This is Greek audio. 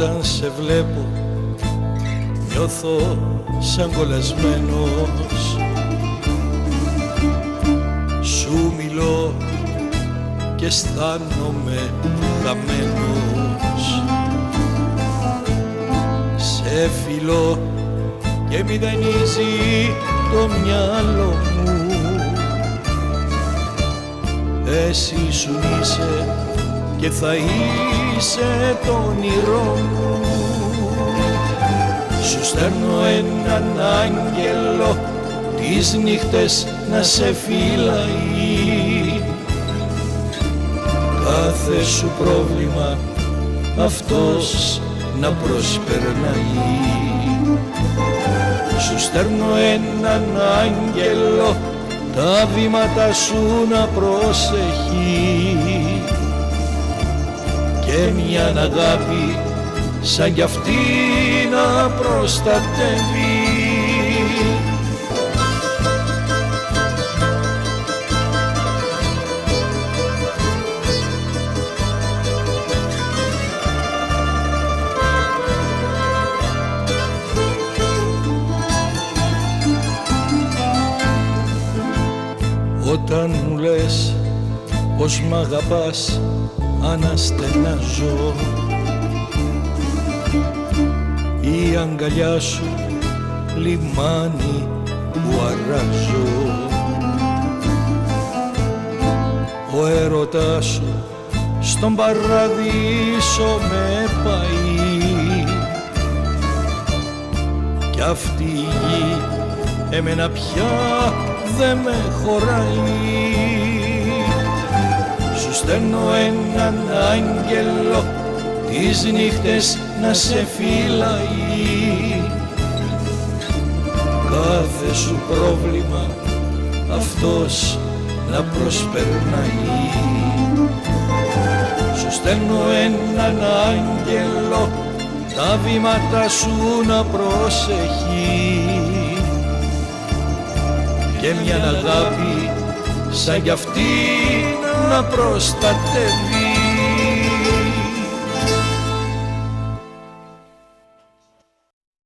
Όταν σε βλέπω νιώθω σαν κολλασμένος. Σου μιλώ και αισθάνομαι χαμένος. Σε φιλώ και μηδενίζει το μυαλό μου. Εσύ σου είσαι και θα είσαι το όνειρό μου. Σου στέλνω έναν άγγελο τις νύχτες να σε φυλάει. Κάθε σου πρόβλημα αυτός να προσπερνάει. Σου στέλνω έναν άγγελο τα βήματα σου να προσεχεί και μια αγάπη σαν κι αυτή να προστατεύει. Όταν μου λες πως μ' αγαπάς αναστενάζω. Η αγκαλιά σου λιμάνι που αράζω. Ο έρωτάς σου στον παραδείσο με πάει. Κι αυτή η γη εμένα πια δε με χωράει. Σου στέλνω έναν άγγελο τις νύχτες να σε φυλάει. Κάθε σου πρόβλημα αυτός να προσπερνάει. Σου στέλνω έναν άγγελο τα βήματα σου να προσεχεί και μια αγάπη σαν κι αυτή να προστατεύει.